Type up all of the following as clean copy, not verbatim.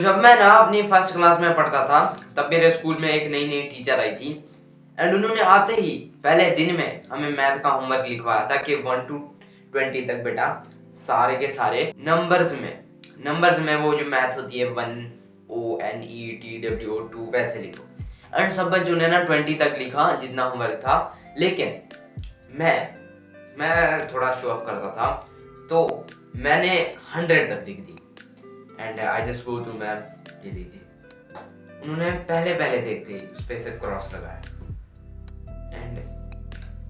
जब मैं ना अपनी फर्स्ट क्लास में पढ़ता था तब मेरे स्कूल में एक नई नई टीचर आई थी एंड उन्होंने आते ही पहले दिन में हमें मैथ का होमवर्क लिखवाया था कि 1 to 20 तक बेटा सारे के सारे नंबर्स में वो जो मैथ होती है 1 ONETWO2 वैसे लिखो। एंड सब बच्चों ने ना 20 तक लिखा जितना होमवर्क था, लेकिन मैं थोड़ा शो ऑफ करता था तो मैंने 100 तक लिख दी। And I just go to ma'am, ये ली थी। उन्होंने पहले पहले देखते ही उस पे से क्रॉस लगाया एंड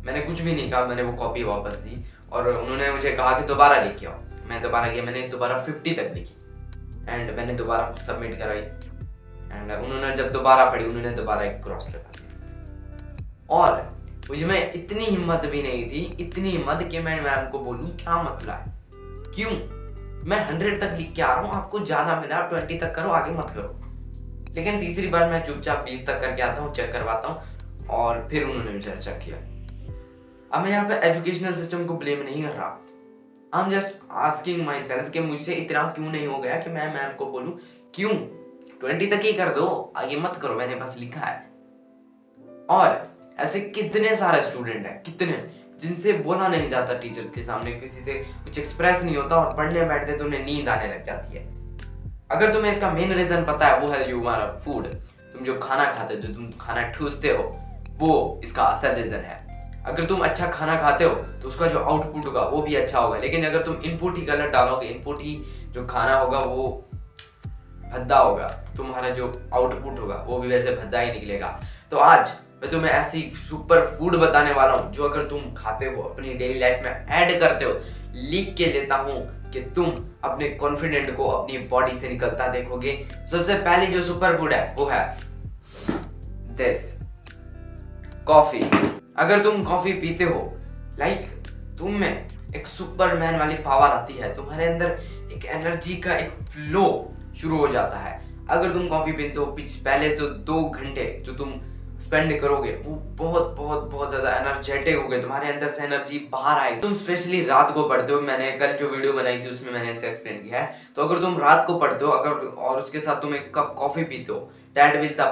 मैंने कुछ भी नहीं कहा, मैंने वो कॉपी वापस दी और उन्होंने मुझे कहा कि दोबारा लिख के आओ। मैं दोबारा गया, मैंने दोबारा 50 तक लिखी एंड मैंने दोबारा सबमिट कराई एंड उन्होंने जब दोबारा पढ़ी उन्होंने दोबारा एक क्रॉस लगा दिया। और मुझ में इतनी हिम्मत भी नहीं थी, इतनी हिम्मत कि मैं मैम को बोलूं क्या मसला है, क्यों मैं 100 तक लिख के आ रहा हूँ, आपको ज्यादा मिला, आप 20 तक करो, आगे मत करो। लेकिन तीसरी बार मैं चुपचाप 20 तक करके आता हूँ, चेक करवाता हूँ और फिर उन्होंने मुझे चेक किया। अब मैं यहाँ पे एजुकेशनल सिस्टम को ब्लेम नहीं कर रहा, I am just asking my self कि मुझसे इतना क्यों नहीं हो गया कि मैं मैम को बोलूं क्यों 20 तक ही कर दो, आगे मत करो, मैंने बस लिखा है। और ऐसे कितने सारे स्टूडेंट हैं, कितने जिनसे बोला नहीं जाता टीचर्स के सामने, किसी से कुछ एक्सप्रेस नहीं होता और पढ़ने बैठते तो उन्हें नींद आने लग जाती है। अगर तुम्हें इसका मेन रीजन पता है, वो है जो हमारा फूड, तुम जो खाना खाते हो, जो तुम खाना ठूसते हो, वो इसका असल रीजन है। अगर तुम अच्छा खाना खाते हो तो उसका जो आउटपुट होगा वो भी अच्छा होगा, लेकिन अगर तुम इनपुट ही गलत डालोगे, इनपुट ही जो खाना होगा वो भद्दा होगा, तो तुम्हारा जो आउटपुट होगा वो भी वैसे भद्दा ही निकलेगा। तो आज मैं तुम्हें ऐसी सुपर फूड बताने वाला हूँ जो अगर तुम खाते हो, अपनी डेली लाइफ में ऐड करते हो, लिख के देता हूँ कि तुम अपने कॉन्फिडेंट को अपनी बॉडी से निकलता देखोगे। सबसे पहली जो सुपर फूड है वो है दिस, कॉफी। अगर तुम कॉफी पीते हो, लाइक तुम में एक सुपरमैन वाली पावर आती है, तुम्हारे अंदर एक एनर्जी का एक फ्लो शुरू हो जाता है। अगर तुम कॉफी पीते हो, पहले से 2 घंटे जो तुम स्पेंड करोगे वो बहुत बहुत बहुत ज्यादा एनर्जेटिक हो गए, तुम्हारे अंदर से एनर्जी बाहर आएगी। तुम स्पेशली रात को पढ़ते हो, मैंने कल जो वीडियो बनाई थी उसमें मैंने इसे एक्सप्लेन किया है। तो अगर तुम रात को पढ़ते हो अगर और उसके साथ तुम एक कप कॉफी पीते हो, that will the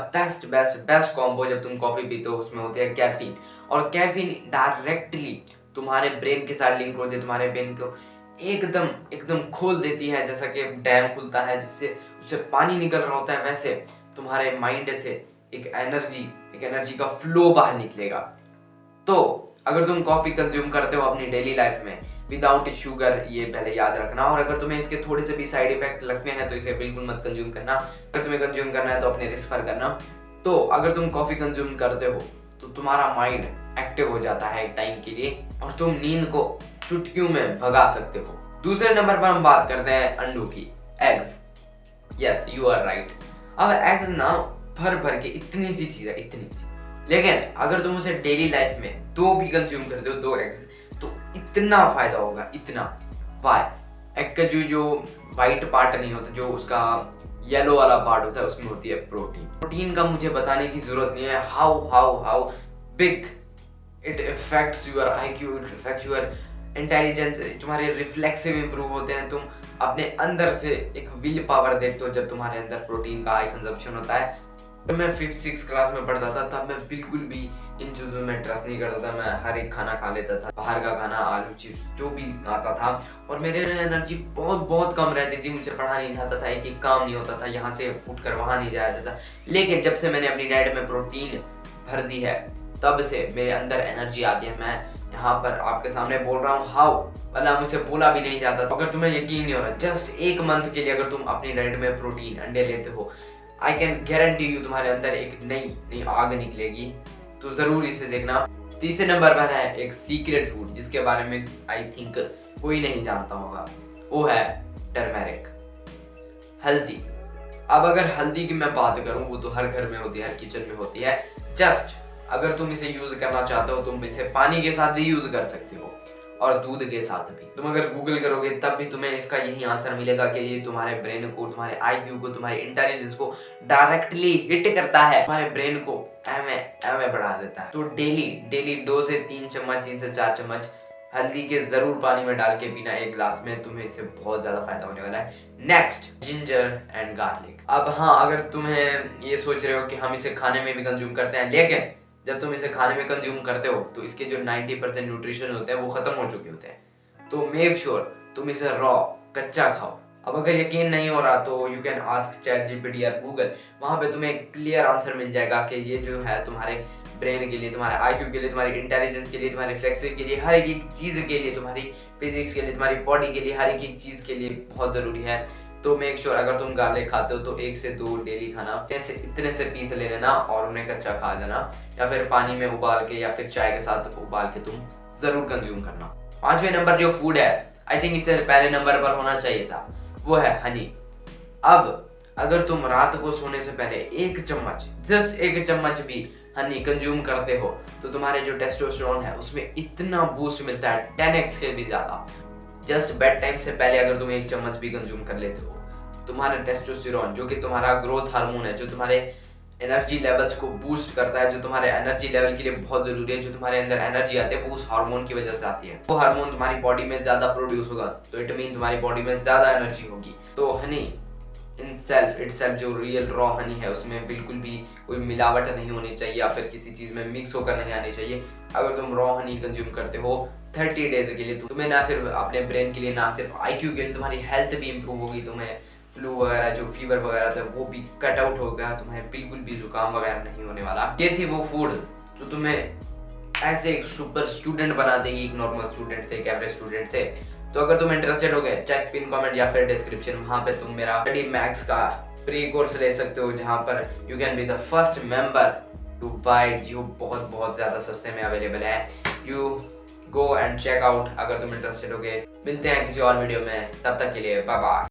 best combo. जब तुम कॉफी पीते हो उसमें होती है कैफीन, और कैफीन डायरेक्टली तुम्हारे ब्रेन के साथ लिंक होती है, तुम्हारे ब्रेन को एकदम एकदम खोल देती है, जैसा कि डैम खुलता है जिससे उससे पानी निकल रहा होता है, वैसे तुम्हारे माइंड से एक एनर्जी का फ्लो बाहर निकलेगा। तो अगर तुम कॉफी कंज्यूम करते हो अपनी डेली लाइफ में विदाउट शुगर, ये पहले याद रखना। और अगर तुम्हें इसके थोड़े से भी साइड इफेक्ट लगते हैं तो इसे बिल्कुल मत कंज्यूम करना। अगर तुम्हें कंज्यूम करना है तो अपने रिस्क पर करना। तो अगर तुम कॉफी कंज्यूम करते हो तो तुम्हारा माइंड एक्टिव हो जाता है एक टाइम के लिए और तुम नींद को चुटकियों में भगा सकते हो। दूसरे नंबर पर हम बात करते हैं अंडों की, eggs. Yes, you are right. अब एग्स ना भर भर के इतनी सी चीज है, इतनी सी, लेकिन अगर तुम उसे डेली लाइफ में 2 भी कंज्यूम करते हो, 2 एग्स, तो इतना फायदा होगा, इतना। वाई? एग का जो व्हाइट पार्ट नहीं होता, जो उसका येलो वाला पार्ट होता है, उसमें होती है प्रोटीन। प्रोटीन का मुझे बताने की जरूरत नहीं है how big it effects your IQ, it effects your intelligence, तुम्हारे रिफ्लेक्सिव इंप्रूव होते हैं, तुम अपने अंदर से एक विल पावर देखते हो जब तुम्हारे अंदर प्रोटीन का हाई कंजप्शन होता है। जब मैं 5th-6th क्लास में पढ़ता था तब मैं बिल्कुल भी इन चीज़ों में ट्रस्ट नहीं करता था। मैं हर एक खाना खा लेता था, बाहर का खाना, आलू चिप्स जो भी आता था, और मेरे एनर्जी बहुत कम रहती थी, मुझे पढ़ा नहीं जाता था, एक काम नहीं होता था, यहाँ से उठकर वहाँ नहीं जाया जाता। लेकिन जब से मैंने अपनी डाइट में प्रोटीन भर दी है तब से मेरे अंदर एनर्जी आती है। मैं यहाँ पर आपके सामने बोल रहा हूँ हाउ, वरना मुझे बोला भी नहीं जाता। अगर तुम्हें यकीन नहीं हो रहा, जस्ट 1 मंथ के लिए अगर तुम अपनी डाइट में प्रोटीन अंडे लेते हो, आई कैन गारंटी यू तुम्हारे अंदर एक नई आग निकलेगी। तो जरूर इसे देखना। तीसरे नंबर पर है एक सीक्रेट फूड जिसके बारे में आई थिंक कोई नहीं जानता होगा, वो है टर्मेरिक, हल्दी। अब अगर हल्दी की मैं बात करूं, वो तो हर घर में होती है, हर किचन में होती है। जस्ट अगर तुम इसे यूज करना चाहते हो, तुम इसे पानी के साथ भी यूज कर सकते हो और दूध के साथ भी। तुम अगर गूगल करोगे तब भी तुम्हें इसका यही आंसर मिलेगा कि ये तुम्हारे ब्रेन को, तुम्हारे IQ को, तुम्हारे इंटेलिजेंस को डायरेक्टली हिट करता है, तुम्हारे ब्रेन को एवे बढ़ा देता है। तो डेली 2 से 3 चम्मच, 3 से 4 चम्मच हल्दी के जरूर पानी में डाल के पीना एक गिलास में, तुम्हें इससे बहुत ज्यादा फायदा होने वाला है। Next, ginger and garlic. अब हाँ, अगर तुम्हें ये सोच रहे हो कि हम इसे खाने में भी कंज्यूम करते हैं, लेकिन जब तुम इसे खाने में कंज्यूम करते हो तो इसके जो 90% न्यूट्रिशन होते हैं वो खत्म हो चुके होते हैं। तो मेक श्योर तुम इसे रॉ, कच्चा खाओ। अब अगर यकीन नहीं हो रहा तो you can ask chat GPT या गूगल, वहां पे तुम्हें क्लियर आंसर मिल जाएगा कि ये जो है तुम्हारे ब्रेन के लिए, तुम्हारे आईक्यू के लिए, तुम्हारी इंटेलिजेंस के लिए, तुम्हारे रिफ्लेक्सिव के लिए, हर एक चीज के लिए, तुम्हारी फिजिक्स के लिए, तुम्हारी बॉडी के लिए, हर एक चीज के लिए बहुत जरूरी है। तो मेक श्योर अगर तुम गार्लिक खाते हो तो 1 से 2 डेली खाना, जैसे इतने से पीस ले लेना और उन्हें कच्चा खा जाना, या फिर पानी में उबाल के या फिर चाय के साथ उबाल के तुम जरूर कंज्यूम करना। 5वें नंबर जो फूड है, आई थिंक इससे पहले नंबर पर होना चाहिए था, वो है हनी। अब अगर तुम रात को सोने से पहले 1 चम्मच, जस्ट 1 चम्मच भी हनी कंज्यूम करते हो तो तुम्हारे जो टेस्टोस्टेरोन है उसमें इतना बूस्ट मिलता है 10x से भी ज्यादा। जस्ट बेड टाइम से पहले अगर तुम 1 चम्मच भी कंज्यूम कर लेते हो, तुम्हारा टेस्टोस्टेरोन जो कि तुम्हारा ग्रोथ हार्मोन है, जो तुम्हारे एनर्जी लेवल्स को बूस्ट करता है, जो तुम्हारे एनर्जी लेवल के लिए बहुत जरूरी है, जो तुम्हारे अंदर एनर्जी आती है वो उस हार्मोन की वजह से आती है। वो हार्मोन तुम्हारी बॉडी में ज्यादा प्रोड्यूस होगा तो इट मीन तुम्हारी बॉडी में ज्यादा एनर्जी होगी। तो हनी इटसेल्फ जो रियल रॉ हनी है उसमें बिल्कुल भी कोई मिलावट नहीं होनी चाहिए या फिर किसी चीज में मिक्स होकर नहीं आनी चाहिए। अगर तुम रॉ हनी कंज्यूम करते हो 30 डेज के लिए, तुम्हें ना सिर्फ अपने ब्रेन के लिए, ना सिर्फ आईक्यू के लिए, तुम्हारी हेल्थ भी इंप्रूव होगी, तुम्हें फ्लू वगैरह जो फीवर वगैरह था वो भी कट आउट हो गया, तुम्हें बिल्कुल भी जुकाम वगैरह नहीं होने वाला। ये थी वो फूड जो तुम्हें ऐसे एक सुपर स्टूडेंट बना देगी एक नॉर्मल स्टूडेंट से, एक एवरेज स्टूडेंट से। तो अगर तुम इंटरेस्टेड हो गए, चेक पिन कमेंट या फिर डिस्क्रिप्शन, वहां पे तुम मेरा स्टडी मैक्स का फ्री कोर्स ले सकते हो, जहां पर you can be the first member to buy, जो बहुत ज्यादा सस्ते में अवेलेबल है। You go and check out अगर तुम इंटरेस्टेड हो गए। मिलते हैं किसी और वीडियो में, तब तक के लिए बाय बाय।